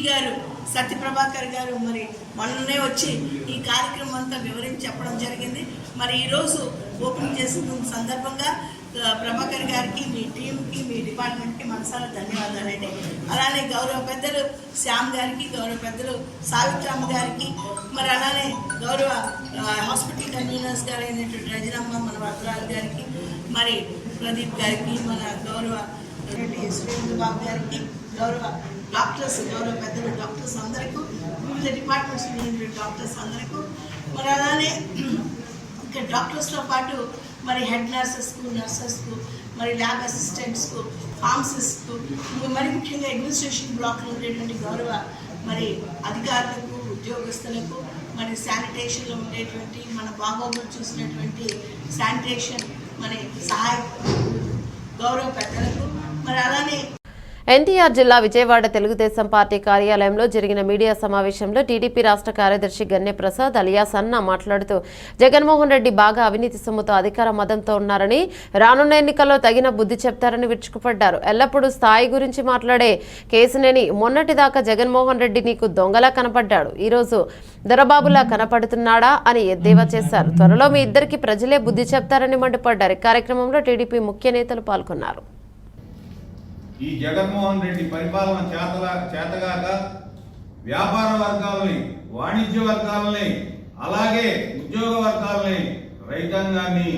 గారు సత్యప్రభాకర్ గారు మరి మొన్ననే వచ్చి ఈ కార్యక్రమం అంతా వివరించి చెప్పడం జరిగింది. మరి ఈరోజు ఓపెన్ చేసిన సందర్భంగా ప్రభాకర్ గారికి, మీ టీంకి, మీ డిపార్ట్మెంట్కి మనసారా ధన్యవాదాలండి. అలానే గౌరవ పెద్దలు శ్యామ్ గారికి, గౌరవ పెద్దలు సావిత్రమ్మ గారికి, మరి అలానే గౌరవ హాస్పిటల్ కన్వీనర్స్ గారు అయినటువంటి రజనమ్మ, మన వత్రాలు గారికి, మరి ప్రదీప్ గారికి, మన గౌరవ శ్రీనివాస్ బాబు గారికి, గౌరవ డాక్టర్స్, గౌరవ పెద్దలు డాక్టర్స్ అందరికీ, వివిధ డిపార్ట్మెంట్స్ డాక్టర్స్ అందరికీ, మరి అలానే ఇక్కడ డాక్టర్స్తో పాటు మరి హెడ్ నర్సెస్కు, నర్సెస్కు, మరి ల్యాబ్ అసిస్టెంట్స్కు, ఫార్మసిస్ట్కు, మరి ముఖ్యంగా అడ్మినిస్ట్రేషన్ బ్లాక్లో ఉండేటువంటి గౌరవ మరి అధికారులకు, ఉద్యోగస్తులకు, మరి శానిటేషన్లో ఉండేటువంటి మన బాగోగులు చూసినటువంటి శానిటేషన్ మరి సహాయ గౌరవ పెద్దలకు, మరి అలానే ఎన్టీఆర్ జిల్లా విజయవాడ తెలుగుదేశం పార్టీ కార్యాలయంలో జరిగిన మీడియా సమావేశంలో టీడీపీ రాష్ట్ర కార్యదర్శి గన్నె ప్రసాద్ అలియాస్ అన్న మాట్లాడుతూ జగన్మోహన్ రెడ్డి బాగా అవినీతి సొమ్ముతో అధికార మదంతో ఉన్నారని, రానున్న ఎన్నికల్లో తగిన బుద్ధి చెప్తారని విరుచుకుపడ్డారు. ఎల్లప్పుడూ స్థాయి గురించి మాట్లాడే కేసునేని మొన్నటిదాకా జగన్మోహన్ రెడ్డి నీకు దొంగలా కనపడ్డాడు, ఈరోజు దొరబాబులా కనపడుతున్నాడా అని ఎద్దేవా చేశారు. త్వరలో మీ ఇద్దరికి ప్రజలే బుద్ధి చెప్తారని మండిపడ్డారు. ఈ కార్యక్రమంలో టీడీపీ ముఖ్య నేతలు పాల్గొన్నారు. ఈ జగన్మోహన్ రెడ్డి పరిపాలన చేతగాక వ్యాపార వర్గాలని, వాణిజ్య వర్గాలని, అలాగే ఉద్యోగ వర్గాలని, రైతాంగాన్ని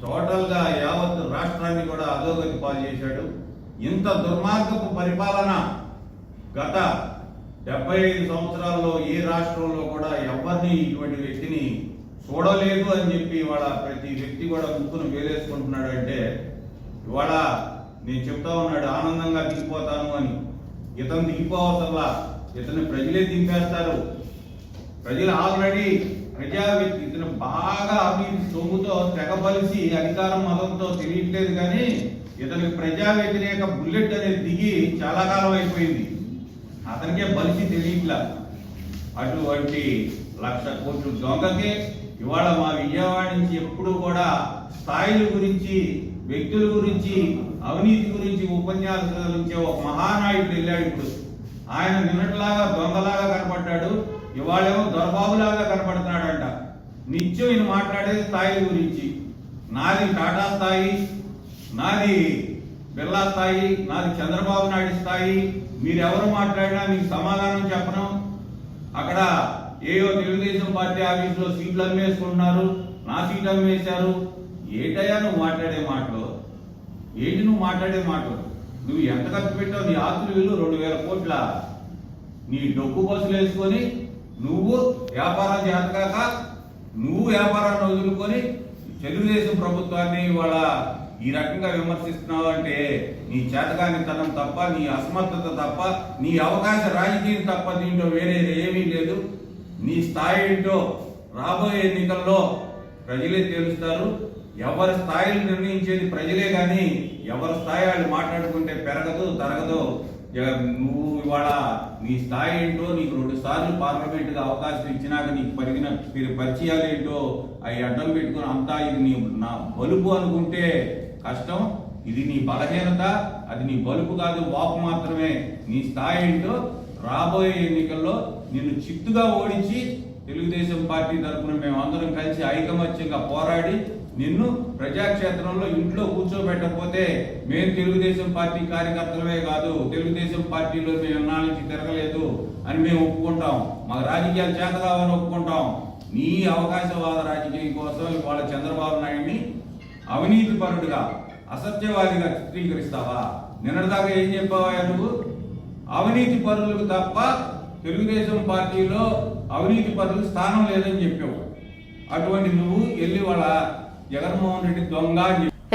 టోటల్గా యావత్ రాష్ట్రాన్ని కూడా అధోగతి పాలు చేశాడు. ఇంత దుర్మార్గపు పరిపాలన గత 75 సంవత్సరాల్లో ఏ రాష్ట్రంలో కూడా ఎవరిని ఇటువంటి వ్యక్తిని చూడలేదు అని చెప్పి ఇవాళ ప్రతి వ్యక్తి కూడా ముక్కును వేలేసుకుంటున్నాడు. అంటే ఇవాళ నేను చెప్తా ఉన్నాడు ఆనందంగా దిగిపోతాను అని. ఇతను దిగిపోవసల్లా, ఇతను ప్రజలే దింపేస్తారు. ప్రజలు ఆల్రెడీ ప్రజావ్యక్తి, ఇతను బాగా అవినీతి సొమ్ముతో తెగబలిసి అధికారం మతంతో తెలియట్లేదు, కానీ ఇతనికి ప్రజా వ్యతిరేక బుల్లెట్ అనేది దిగి చాలా కాలం అయిపోయింది. అతనికే బలిసి తెలియట్లా. అటువంటి 1,00,000 కోట్లు దొంగకే ఇవాళ మా విజయవాడ నుంచి ఎప్పుడు కూడా స్థాయిల గురించి, వ్యక్తుల గురించి, అవినీతి గురించి ఉపన్యాసించే ఒక మహానాయుడు వెళ్ళాడు. ఇప్పుడు ఆయన నిన్నట్లాగా దొంగలాగా కనపడ్డాడు, ఇవాళేమో దొరబాబులాగా కనపడుతున్నాడంట. నిత్యం ఈయన మాట్లాడేది స్థాయిల గురించి. నాది టాటా స్థాయి, నాది బిర్లా స్థాయి, నాది చంద్రబాబు నాయుడు స్థాయి, మీరెవరు మాట్లాడినా మీకు సమాధానం చెప్పను. అక్కడ ఏయో తెలుగుదేశం పార్టీ ఆఫీసులో సీట్లు అమ్మేసుకుంటున్నారు, నా సీట్లు అమ్మేశారు. ఏంటయ్యా నువ్వు మాట్లాడే మాటలు? ఏంటి నువ్వు మాట్లాడే మాటలు? నువ్వు ఎంత ఖర్చు పెట్టావు? నీ ఆస్తులు విలువ 2,000 కోట్ల. నీ డొక్కు బస్సులు వేసుకొని నువ్వు వ్యాపారం చేతకాక నువ్వు వ్యాపారాన్ని వదులుకొని తెలుగుదేశం ప్రభుత్వాన్ని ఇవాళ ఈ రకంగా విమర్శిస్తున్నావు అంటే నీ చేతకానితనం తప్ప, నీ అసమర్థత తప్ప, నీ అవకాశ రాజకీయం తప్ప దీంట్లో వేరే ఏమీ లేదు. నీ స్థాయి ఏంటో రాబోయే ఎన్నికల్లో ప్రజలే తెలుస్తారు. ఎవరి స్థాయిలు నిర్ణయించేది ప్రజలే, కానీ ఎవరి స్థాయి వాళ్ళు మాట్లాడుకుంటే పెరగదు, తరగదు. నువ్వు ఇవాళ నీ స్థాయి ఏంటో, నీకు 2 సార్లు పార్లమెంటుగా అవకాశం ఇచ్చినాక నీకు పరిచయాలు ఏంటో అవి అడ్డం పెట్టుకుని అంతా ఇది నీ నా బలుపు అనుకుంటే కష్టం. ఇది నీ బలహీనత, అది నీ బలుపు కాదు, వాపు మాత్రమే. నీ స్థాయి ఏంటో రాబోయే ఎన్నికల్లో నిన్ను చిత్తుగా ఓడించి తెలుగుదేశం పార్టీ తరఫున మేమందరం కలిసి ఐకమత్యంగా పోరాడి నిన్ను ప్రజాక్షేత్రంలో ఇంట్లో కూర్చోబెట్టకపోతే మేము తెలుగుదేశం పార్టీ కార్యకర్తలమే కాదు, తెలుగుదేశం పార్టీలో మేము ఎన్నాళ్ళ నుంచి తిరగలేదు అని మేము ఒప్పుకుంటాం. మాకు రాజకీయాలు చేత కావాలని ఒప్పుకుంటాం. నీ అవకాశవాద రాజకీయం కోసం ఇవాళ చంద్రబాబు నాయుడిని అవినీతి పరుడుగా, అసత్యవాదిగా చిత్రీకరిస్తావా? నిన్నటిదాకా ఏం చెప్పావా నువ్వు? అవినీతి పరులకు తప్ప తెలుగుదేశం పార్టీలో అవినీతి పరులకు స్థానం లేదని చెప్పావు. అటువంటి నువ్వు వెళ్ళి వాళ్ళ జగన్మోహన్ రెడ్డి దొంగ.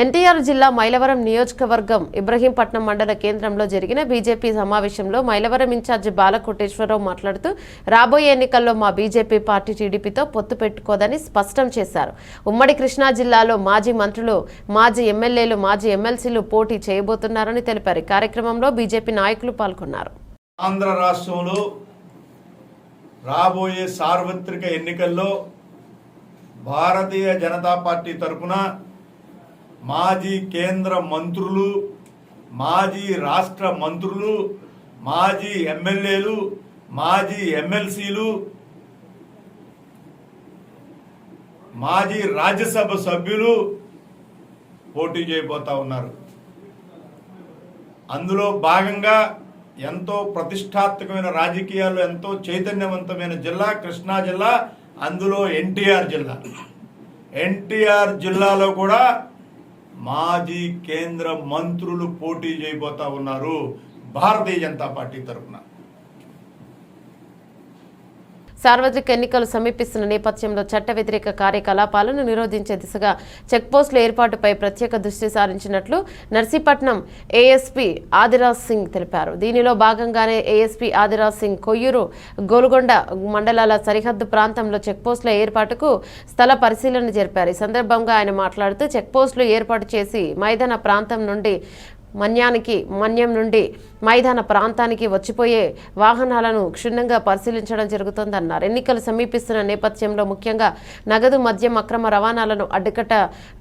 ఎన్టీఆర్ జిల్లా మైలవరం నియోజకవర్గం ఇబ్రహీంపట్నం మండల కేంద్రంలో జరిగిన బీజేపీ సమావేశంలో మైలవరం ఇన్ఛార్జి బాలకోటేశ్వరరావు మాట్లాడుతూ రాబోయే ఎన్నికల్లో మా బీజేపీ పార్టీ టీడీపీతో పొత్తు పెట్టుకోదని స్పష్టం చేశారు. ఉమ్మడి కృష్ణా జిల్లాలో మాజీ మంత్రులు, మాజీ ఎమ్మెల్యేలు, మాజీ ఎమ్మెల్సీలు పోటీ చేయబోతున్నారని తెలిపారు. కార్యక్రమంలో బీజేపీ నాయకులు పాల్గొన్నారు. ఆంధ్ర రాష్ట్రంలో రాబోయే సార్వత్రిక ఎన్నికల్లో భారతీయ జనతా పార్టీ తరఫున మాజీ కేంద్ర మంత్రులు, మాజీ రాష్ట్ర మంత్రులు, మాజీ ఎమ్మెల్యేలు, మాజీ ఎమ్మెల్సీలు, మాజీ రాజ్యసభ సభ్యులు పోటీ చేయబోతా ఉన్నారు. అందులో భాగంగా ఎంతో ప్రతిష్టాత్మకమైన రాజకీయాలు ఎంతో చైతన్యవంతమైన జిల్లా కృష్ణా జిల్లా, అందులో ఎన్టీఆర్ జిల్లా. ఎన్టీఆర్ జిల్లాలో కూడా మాజీ కేంద్ర మంత్రులు పోటీ చేయబోతా ఉన్నారు భారతీయ జనతా పార్టీ తరఫున. సార్వత్రిక ఎన్నికలు సమీపిస్తున్న నేపథ్యంలో చట్ట వ్యతిరేక కార్యకలాపాలను నిరోధించే దిశగా చెక్పోస్టుల ఏర్పాటుపై ప్రత్యేక దృష్టి సారించినట్లు నర్సీపట్నం ఏఎస్పీ ఆదిరాజ్ సింగ్ తెలిపారు. దీనిలో భాగంగానే ఏఎస్పీ ఆదిరాజ్ సింగ్ కొయ్యూరు, గోల్గొండ మండలాల సరిహద్దు ప్రాంతంలో చెక్పోస్టుల ఏర్పాటుకు స్థల పరిశీలన జరిపారు. ఈ సందర్భంగా ఆయన మాట్లాడుతూ చెక్పోస్టులు ఏర్పాటు చేసి మైదాన ప్రాంతం నుండి మన్యం నుండి మైదాన ప్రాంతానికి వచ్చిపోయే వాహనాలను క్షుణ్ణంగా పరిశీలించడం జరుగుతోందన్నారు. ఎన్నికలు సమీపిస్తున్న నేపథ్యంలో ముఖ్యంగా నగదు మద్యం అక్రమ రవాణాలను అడ్డుకట్ట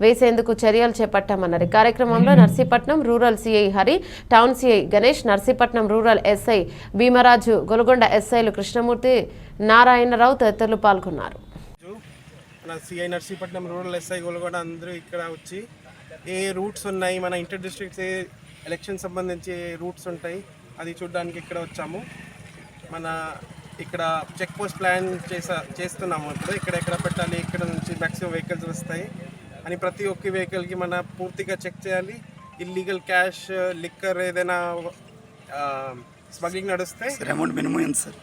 వేసేందుకు చర్యలు చేపట్టామన్నారు. కార్యక్రమంలో Narsipatnam rural CI Hari, town CI Ganesh, Narsipatnam rural SI Bhimaraju, Golugonda ఎస్ఐలు కృష్ణమూర్తి, నారాయణరావు తదితరులు పాల్గొన్నారు. CI Narsipatnam rural SI Golugonda అందరూ ఇక్కడ వచ్చి ఏ రూట్స్ ఉన్నాయి, మన ఇంటర్ డిస్ట్రిక్ట్స్ ఏ ఎలక్షన్ సంబంధించి రూట్స్ ఉంటాయి అది చూడడానికి ఇక్కడ వచ్చాము. మన ఇక్కడ చెక్ పోస్ట్ ప్లాన్ చేస్తున్నాము. ఇప్పుడు ఎక్కడ పెట్టాలి, ఇక్కడ నుంచి మ్యాక్సిమం వెహికల్స్ వస్తాయి అని ప్రతి ఒక్క వెహికల్కి మన పూర్తిగా చెక్ చేయాలి. ఇల్లీగల్ క్యాష్, లిక్కర్ ఏదైనా స్మగ్లింగ్ నడిస్తే అమౌంట్ మినిమం ఎంత సార్?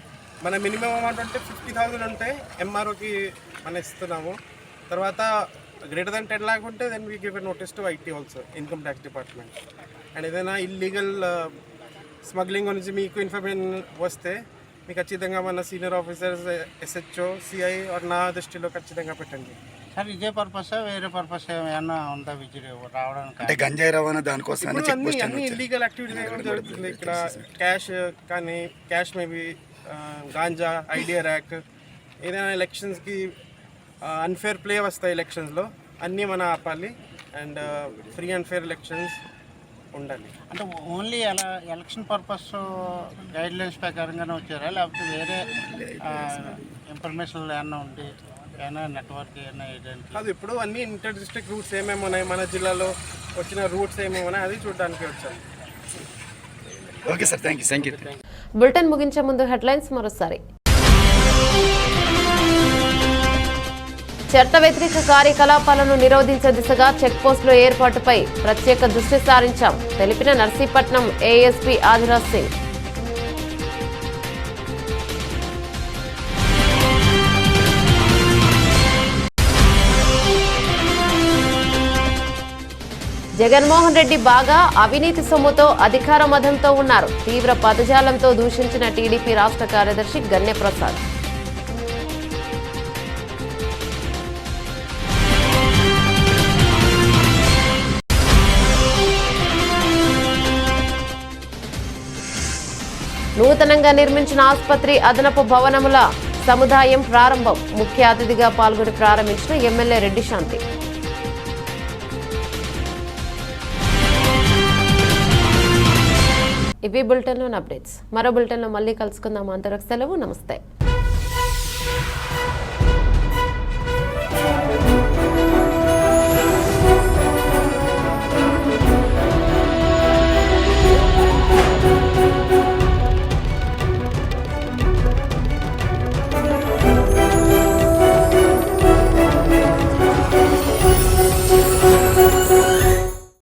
మన మినిమం అమౌంట్ అంటే 50,000 ఉంటే ఎంఆర్ఓకి మనం ఇస్తున్నాము. తర్వాత greater than 10 lakh ఉంటే then we give a notice to IT also, income tax department. And ఏదైనా ఇల్లీగల్ స్మగ్లింగ్ గురించి మీకు ఇన్ఫర్మేషన్ వస్తే మీకు ఖచ్చితంగా మన సీనియర్ ఆఫీసర్స్, SHO, CI నా దృష్టిలో ఖచ్చితంగా పెట్టండి. సార్ ఇదే పర్పస్ వేరే పర్పస్ ఏమైనా ఉందా విజిట్ రావడానికి? అంటే గంజాయి రవాణా దానికోసం అన్ని ఇల్లీగల్ యాక్టివిటీస్ కూడా జరుగుతుంది ఇక్కడ. క్యాష్ కానీ cash maybe ganja, idea rack, ఏదైనా ఎలక్షన్స్కి అన్ఫేర్ ప్లే వస్తాయి ఎలక్షన్స్లో, అన్నీ మనం ఆపాలి. And free and fair elections ఉండాలి. అంటే ఓన్లీ అలా ఎలక్షన్ పర్పస్ గైడ్లైన్స్ ప్రకారంగానే వచ్చారా, లేకపోతే వేరే ఇన్ఫర్మేషన్ ఏమన్నా ఉండి ఏమైనా నెట్వర్క్ ఏమైనా ఏజెంట్? అది ఇప్పుడు అన్ని ఇంటర్ డిస్ట్రిక్ట్ రూట్స్ ఏమేమి ఉన్నాయి, మన జిల్లాలో వచ్చిన రూట్స్ ఏమేమి ఉన్నాయి అది చూడడానికి వచ్చాను. Okay sir, thank you. Bulletin ముగించే ముందు హెడ్లైన్స్ మరోసారి. చట్ట వ్యతిరేక కార్యకలాపాలను నిరోధించే దిశగా చెక్పోస్టుల ఏర్పాటుపై ప్రత్యేక దృష్టి సారించాం తెలిపిన నర్సీపట్నం ఏఎస్పీ ఆదిరాజ్ సింగ్. జగన్మోహన్ రెడ్డి బాగా అవినీతి సొమ్ముతో అధికార మదంతో ఉన్నారు. తీవ్ర పదజాలంతో దూషించిన టీడీపీ రాష్ట్ర కార్యదర్శి గన్నెప్రసాద్. నూతనంగా నిర్మించిన ఆసుపత్రి అదనపు భవనముల సముదాయం ప్రారంభం. ముఖ్య అతిథిగా పాల్గొని ప్రారంభించిన ఎమ్మెల్యే రెడ్డి శాంతి. ఇవి బులెటిన్లోని అప్డేట్స్. మరో బులెటిన్లో మళ్ళీ కలుసుకుందాం. అంతవరకు సెలవు. నమస్తే.